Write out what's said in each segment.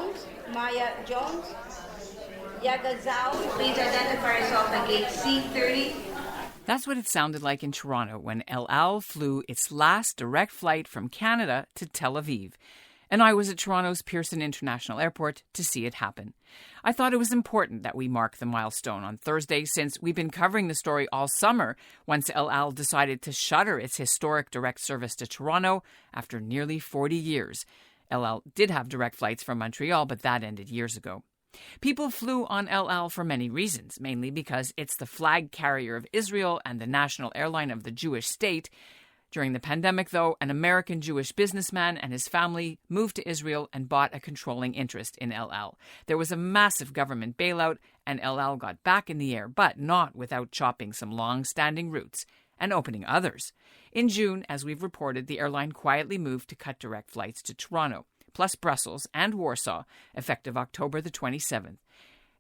Jones, Maya Jones, Yagazao. Please identify yourself at gate C30. That's what it sounded like in Toronto when El Al flew its last direct flight from Canada to Tel Aviv. And I was at Toronto's Pearson International Airport to see it happen. I thought it was important that we mark the milestone on Thursday since we've been covering the story all summer once El Al decided to shutter its historic direct service to Toronto after nearly 40 years. El Al did have direct flights from Montreal, but that ended years ago. People flew on El Al for many reasons, mainly because it's the flag carrier of Israel and the national airline of the Jewish state. During the pandemic, though, an American Jewish businessman and his family moved to Israel and bought a controlling interest in El Al. There was a massive government bailout, and El Al got back in the air, but not without chopping some long-standing routes and opening others. In June, as we've reported, the airline quietly moved to cut direct flights to Toronto, plus Brussels and Warsaw, effective October the 27th.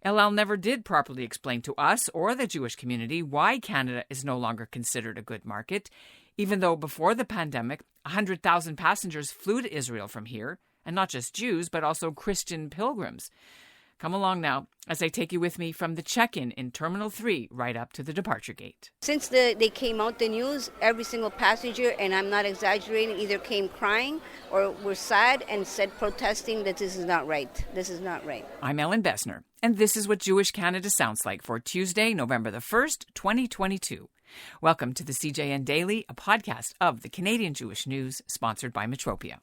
El Al never did properly explain to us or the Jewish community why Canada is no longer considered a good market, even though before the pandemic, 100,000 passengers flew to Israel from here, and not just Jews, but also Christian pilgrims. Come along now as I take you with me from the check-in in Terminal 3 right up to the departure gate. Since they came out the news, every single passenger, and I'm not exaggerating, either came crying or were sad and said protesting that this is not right. This is not right. I'm Ellen Besner, and this is what Jewish Canada sounds like for Tuesday, November the 1st, 2022. Welcome to the CJN Daily, a podcast of the Canadian Jewish News, sponsored by Metropia.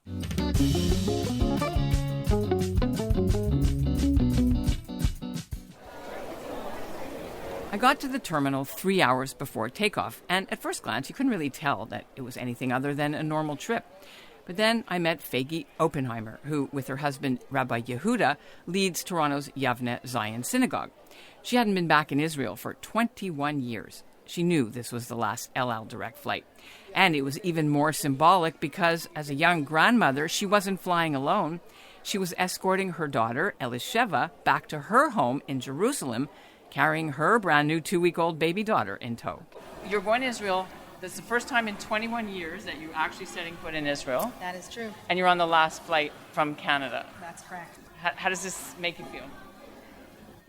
I got to the terminal 3 hours before takeoff, and at first glance, you couldn't really tell that it was anything other than a normal trip. But then I met Fagi Oppenheimer, who, with her husband, Rabbi Yehuda, leads Toronto's Yavne Zion Synagogue. She hadn't been back in Israel for 21 years. She knew this was the last El Al direct flight. And it was even more symbolic because, as a young grandmother, she wasn't flying alone. She was escorting her daughter, Elisheva, back to her home in Jerusalem, carrying her brand new 2-week-old baby daughter in tow. You're going to Israel. This is the first time in 21 years that you're actually setting foot in Israel. That is true. And you're on the last flight from Canada. That's correct. How does this make you feel?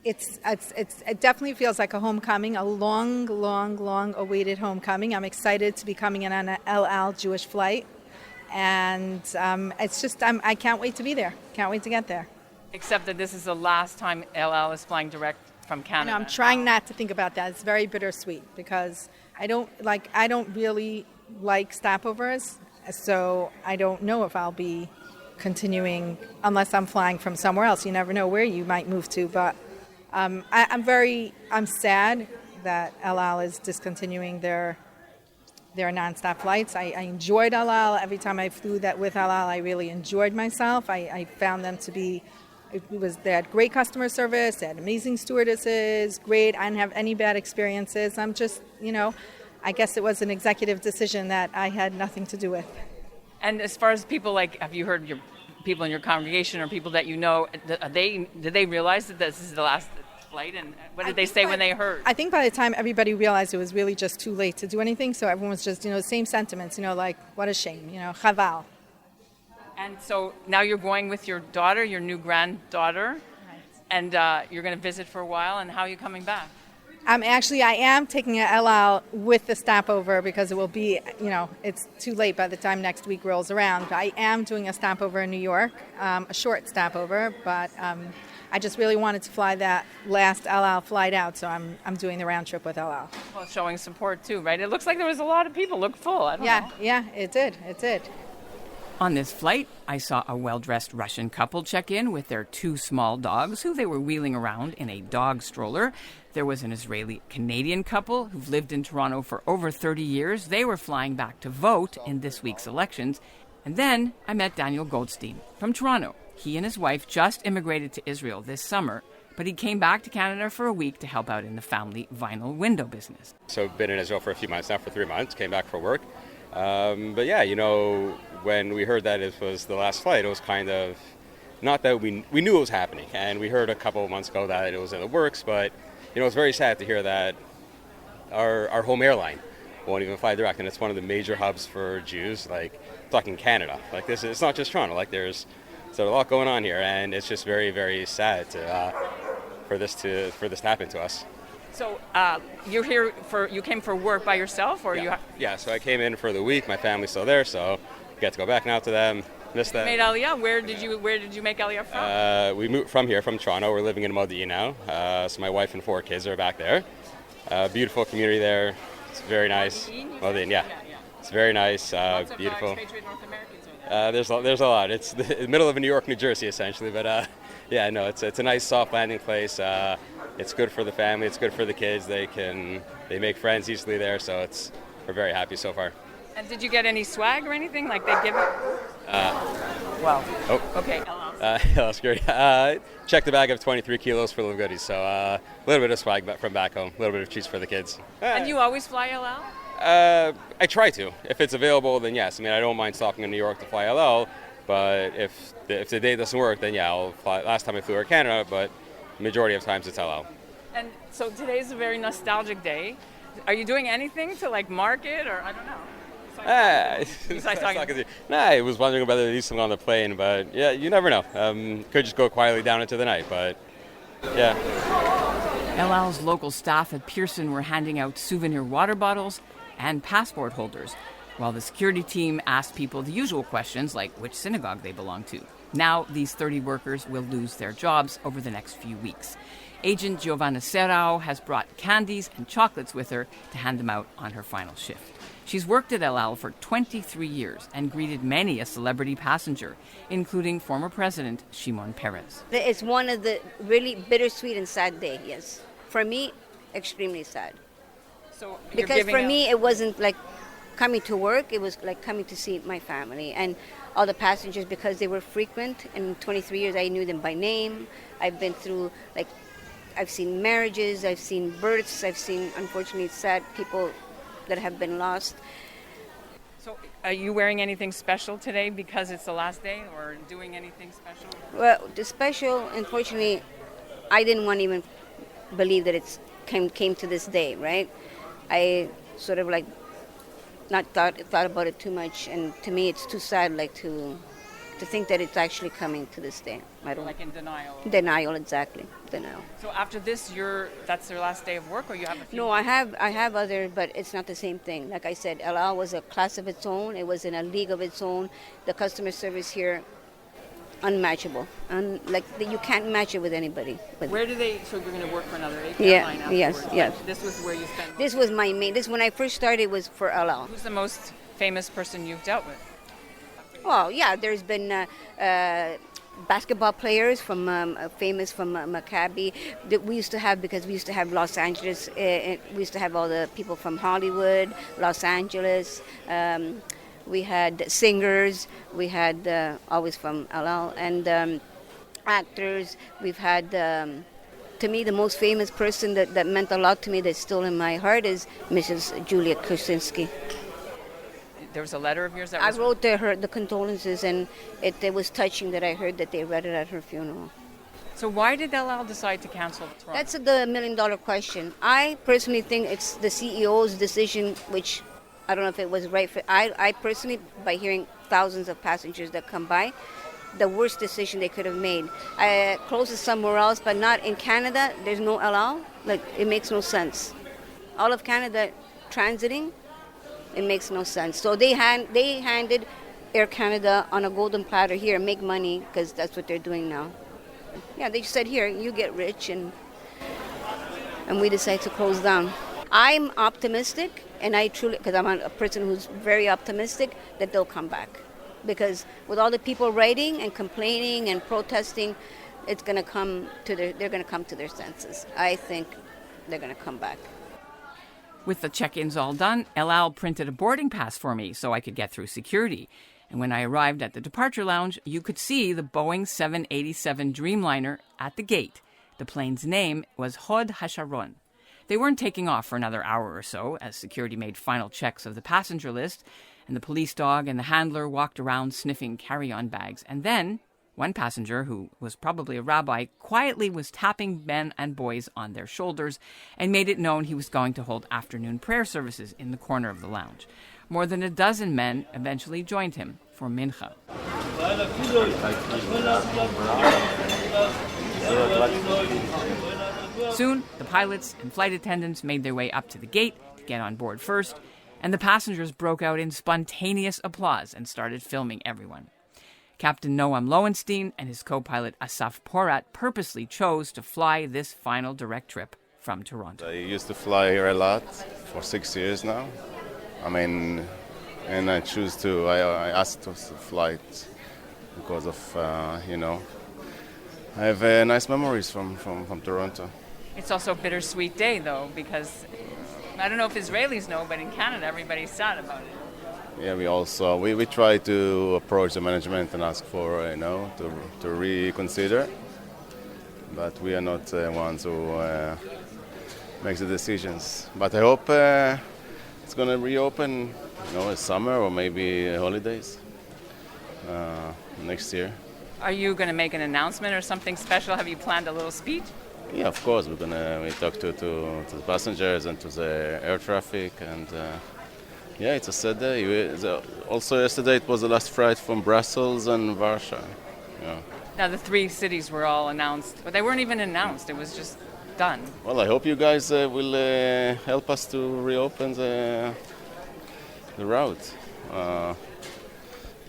It definitely feels like a homecoming, a long awaited homecoming. I'm excited to be coming in on an El Al Jewish flight. And it's just, I can't wait to be there. Can't wait to get there. Except that this is the last time El Al is flying direct from Canada. I'm trying not to think about that. It's very bittersweet because I don't really like stopovers. So I don't know if I'll be continuing unless I'm flying from somewhere else. You never know where you might move to, but I'm sad that El Al is discontinuing their nonstop flights. I enjoyed El Al. Every time I flew that with El Al, I really enjoyed myself. I found them to be, they had great customer service, they had amazing stewardesses, great. I didn't have any bad experiences. I'm just, I guess it was an executive decision that I had nothing to do with. And as far as people, have you heard your people in your congregation or people that you know, did they realize that this is the last flight? And what did they say when they heard? I think by the time everybody realized it was really just too late to do anything, so everyone was just, same sentiments, what a shame, chaval. And so now you're going with your daughter, your new granddaughter, right. And you're going to visit for a while, and how are you coming back? I am taking an El Al with the stopover because it will be, it's too late by the time next week rolls around. But I am doing a stopover in New York, a short stopover, but I just really wanted to fly that last El Al flight out, so I'm doing the round trip with El Al. Well, showing support too, right? It looks like there was a lot of people. Looked full. I don't know. Yeah, it did. On this flight, I saw a well-dressed Russian couple check in with their 2 small dogs, who they were wheeling around in a dog stroller. There was an Israeli-Canadian couple who've lived in Toronto for over 30 years. They were flying back to vote in this week's elections. And then I met Daniel Goldstein from Toronto. He and his wife just immigrated to Israel this summer, but he came back to Canada for a week to help out in the family vinyl window business. So been in Israel for a few months now, for 3 months, came back for work. But yeah, when we heard that it was the last flight, it was kind of, not that we knew it was happening, and we heard a couple of months ago that it was in the works, but it's very sad to hear that our home airline won't even fly direct, and it's one of the major hubs for Jews, talking Canada. It's not just Toronto, there's So a lot going on here, and it's just very, very sad for this to happen to us. So you came for work by yourself, or Yeah, so I came in for the week. My family's still there, so get to go back now to them. Miss them. Made Aliyah. Where did you make Aliyah from? We moved from here, from Toronto. We're living in Modi now. So my wife and 4 kids are back there. Beautiful community there. It's very nice. Modi, yeah. It's very nice, beautiful. Expatriate North Americans are there. There's a lot. It's the middle of New York, New Jersey, essentially. But yeah, no, it's a nice soft landing place. It's good for the family. It's good for the kids. They make friends easily there. So we're very happy so far. And did you get any swag or anything like they give it? Well. Oh. Okay. That's great. Checked the bag of 23 kilos for little goodies. So a little bit of swag from back home. A little bit of treats for the kids. And you always fly El Al? I try to. If it's available, then yes. I mean, I don't mind stopping in New York to fly LL, but if the day doesn't work, then yeah, I'll fly. Last time I flew Air Canada, but majority of times it's LL. And so today's a very nostalgic day. Are you doing anything to mark it, or I don't know? I was wondering whether to do something on the plane, but yeah, you never know. Could just go quietly down into the night, but yeah. El Al's local staff at Pearson were handing out souvenir water bottles and passport holders, while the security team asked people the usual questions like which synagogue they belong to. Now these 30 workers will lose their jobs over the next few weeks. Agent Giovanna Serrao has brought candies and chocolates with her to hand them out on her final shift. She's worked at El Al for 23 years and greeted many a celebrity passenger, including former President Shimon Peres. It's one of the really bittersweet and sad days, yes. For me, extremely sad. So because for me, it wasn't like coming to work, it was like coming to see my family. And all the passengers, because they were frequent, in 23 years I knew them by name. I've been through, I've seen marriages, I've seen births, I've seen, unfortunately, sad people that have been lost. So are you wearing anything special today because it's the last day, or doing anything special? Well, the special, unfortunately, I didn't want to even believe that it came to this day, right? I sort of not thought about it too much, and to me it's too sad to think that it's actually coming to this day. I don't. Like in denial. Denial, exactly. Denial. So after this, that's your last day of work, or you have a few? No, I have other, but it's not the same thing. Like I said, El Al was a class of its own. It was in a league of its own. The customer service here, unmatchable. You can't match it with anybody. Where do they? So you're going to work for another airline? Yeah. Yes. This was where you spent. This was my main. When I first started was for El Al. Who's the most famous person you've dealt with? Well, yeah, there's been basketball players famous from Maccabi that we used to have, because we used to have Los Angeles. We used to have all the people from Hollywood, Los Angeles. We had singers. We had always from El Al, and actors. We've had. To me, the most famous person that meant a lot to me, that's still in my heart, is Mrs. Julia Krasinski. There was a letter of yours that I wrote the condolences, and it was touching that I heard that they read it at her funeral. So why did El Al decide to cancel the Toronto? That's the $1 million question. I personally think it's the CEO's decision, which I don't know if it was right. I personally, by hearing thousands of passengers that come by, the worst decision they could have made. Close it somewhere else, but not in Canada. There's no El Al. It makes no sense. All of Canada transiting. It makes no sense. So they handed Air Canada on a golden platter, here, make money, because that's what they're doing now. Yeah, they just said, here, you get rich, and we decide to close down. I'm optimistic, and I truly, because I'm a person who's very optimistic, that they'll come back. Because with all the people writing and complaining and protesting, they're going to come to their senses. I think they're going to come back. With the check-ins all done, El Al printed a boarding pass for me so I could get through security. And when I arrived at the departure lounge, you could see the Boeing 787 Dreamliner at the gate. The plane's name was Hod HaSharon. They weren't taking off for another hour or so as security made final checks of the passenger list, and the police dog and the handler walked around sniffing carry-on bags. And then one passenger, who was probably a rabbi, quietly was tapping men and boys on their shoulders and made it known he was going to hold afternoon prayer services in the corner of the lounge. More than a dozen men eventually joined him, for mincha. Soon, the pilots and flight attendants made their way up to the gate to get on board first, and the passengers broke out in spontaneous applause and started filming everyone. Captain Noam Lowenstein and his co-pilot Asaf Porat purposely chose to fly this final direct trip from Toronto. I used to fly here a lot for 6 years now. And I asked to fly it because of, I have nice memories from Toronto. It's also a bittersweet day, though, because I don't know if Israelis know, but in Canada, everybody's sad about it. Yeah, we try to approach the management and ask for, to reconsider, but we are not the ones who make the decisions. But I hope it's going to reopen, in summer or maybe holidays next year. Are you going to make an announcement or something special? Have you planned a little speech? Yeah, of course. We talk to the passengers and to the air traffic, and it's a sad day. Also, yesterday it was the last flight from Brussels and Warsaw. Yeah. Now the 3 cities were all announced, but they weren't even announced. It was just done. Well, I hope you guys will help us to reopen the route.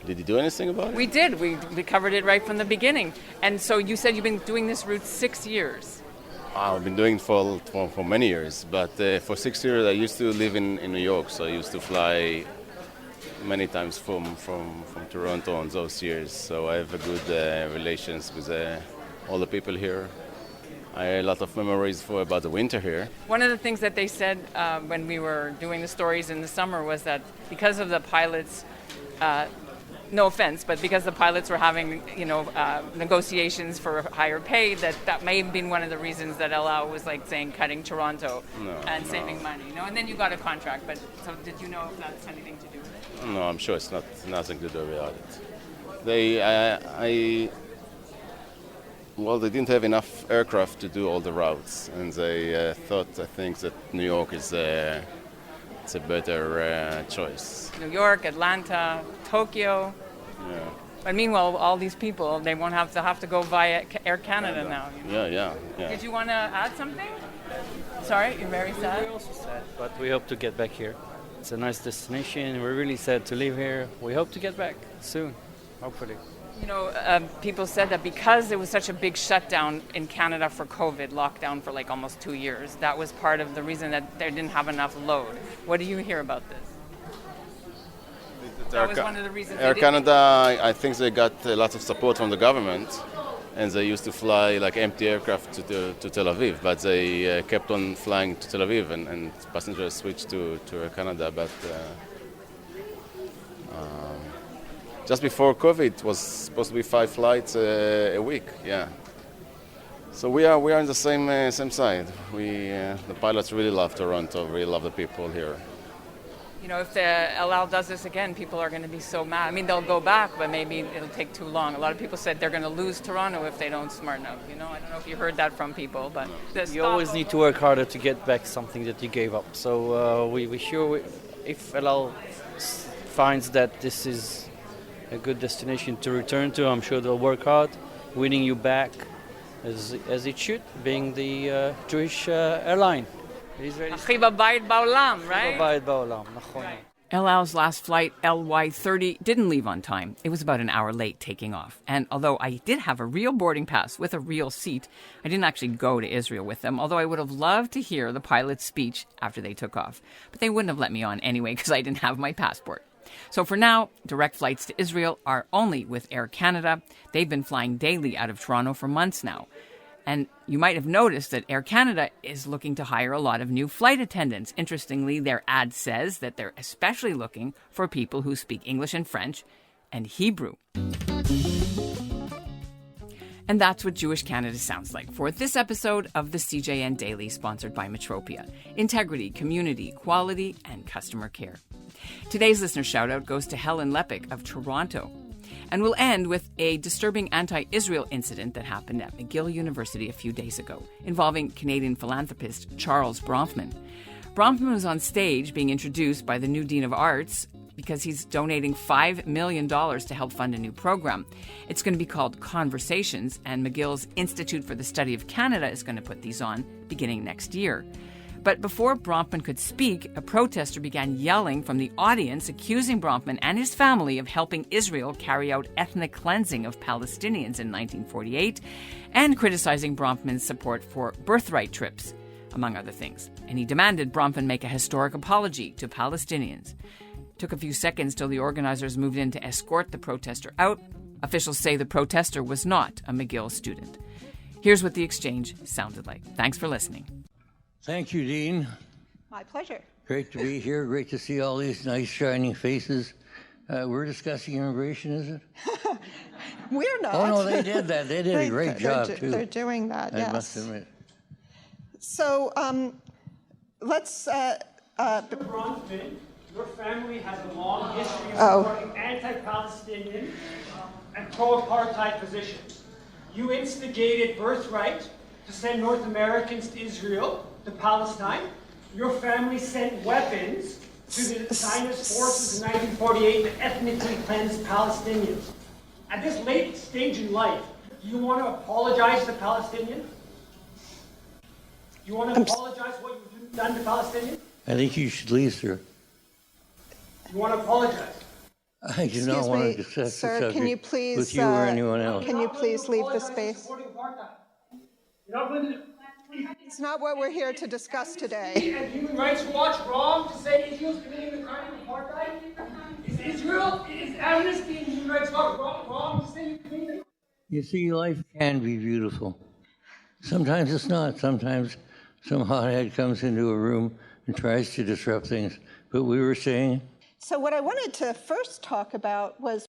Did you do anything about it? We did. We covered it right from the beginning. And so you said you've been doing this route 6 years. I've been doing it for many years, but for 6 years I used to live in New York, so I used to fly many times from Toronto on those years. So I have a good relations with all the people here. I have a lot of memories about the winter here. One of the things that they said when we were doing the stories in the summer was that because of the pilots, no offense, but because the pilots were having, negotiations for higher pay, that may have been one of the reasons that El Al was saying cutting Toronto and saving money. And then you got a contract. But so did you know if that's anything to do with it? No, I'm sure it's nothing to do with it. They didn't have enough aircraft to do all the routes, and they I think that New York is it's a better choice. New York, Atlanta, Tokyo. Yeah. But meanwhile, all these people, they won't have to go via Air Canada now. Yeah. Did you want to add something? Sorry, you're very sad? We're also sad, but we hope to get back here. It's a nice destination. We're really sad to leave here. We hope to get back soon, hopefully. People said that because it was such a big shutdown in Canada for COVID, lockdown for almost 2 years, that was part of the reason that they didn't have enough load. What do you hear about this? That was one of the reasons. Air Canada, I think they got a lot of support from the government, and they used to fly empty aircraft to Tel Aviv, but they kept on flying to Tel Aviv, and passengers switched to Air Canada. But just before COVID, it was supposed to be 5 flights a week. Yeah. So we are on the same side. The pilots really love Toronto, really love the people here. If the El Al does this again, people are going to be so mad. I mean, they'll go back, but maybe it'll take too long. A lot of people said they're going to lose Toronto if they don't smarten up. I don't know if you heard that from people, but you always need to work harder to get back something that you gave up. So we sure, if El Al finds that this is a good destination to return to, I'm sure they'll work hard, winning you back as it should, being the Jewish airline. הכי בבית בעולם, right? בבית בעולם, נכון. El Al's last flight, LY30, didn't leave on time. It was about an hour late taking off. And although I did have a real boarding pass with a real seat, I didn't actually go to Israel with them, although I would have loved to hear the pilot's speech after they took off. But they wouldn't have let me on anyway because I didn't have my passport. So for now, direct flights to Israel are only with Air Canada. They've been flying daily out of Toronto for months now. And you might have noticed that Air Canada is looking to hire a lot of new flight attendants. Interestingly, their ad says that they're especially looking for people who speak English and French and Hebrew. And that's what Jewish Canada sounds like for this episode of the CJN Daily, sponsored by Metropia. Integrity, community, quality, and customer care. Today's listener shoutout goes to Helen Lepik of Toronto. And we'll end with a disturbing anti-Israel incident that happened at McGill University a few days ago, involving Canadian philanthropist Charles Bronfman. Bronfman was on stage being introduced by the new Dean of Arts, because he's donating $5 million to help fund a new program. It's going to be called Conversations, and McGill's Institute for the Study of Canada is going to put these on beginning next year. But before Bronfman could speak, a protester began yelling from the audience, accusing Bronfman and his family of helping Israel carry out ethnic cleansing of Palestinians in 1948 and criticizing Bronfman's support for birthright trips, among other things. And he demanded Bronfman make a historic apology to Palestinians. It took a few seconds till the organizers moved in to escort the protester out. Officials say the protester was not a McGill student. Here's what the exchange sounded like. Thanks for listening. Thank you, Dean. My pleasure. Great to be here. Great to see all these nice, shining faces. We're discussing immigration, is it? We're not. Oh, no, they did that. They did a great job, too. They're doing that, yes. I must admit. So let's... Bronfman, your family has a long history of supporting anti-Palestinian and pro-apartheid positions. You instigated birthright to send North Americans to Israel, to Palestine. Your family sent weapons to the Zionist forces in 1948 to ethnically cleanse Palestinians. At this late stage in life, do you want to apologize to Palestinians? You want to apologize for what you've done to Palestinians? I think you should leave, sir. You want to apologize? I do not want to discuss the sir, subject can you please, with you or anyone else. Can you please leave the space? You're not going to... It's not what we're here to discuss today. And Human Rights Watch wrong to say Israel's committing the crime of apartheid? Is Amnesty and Human Rights Watch wrong to say you're committing the crime? You see, life can be beautiful. Sometimes it's not. Sometimes some hothead comes into a room and tries to disrupt things. But we were saying... So what I wanted to first talk about was...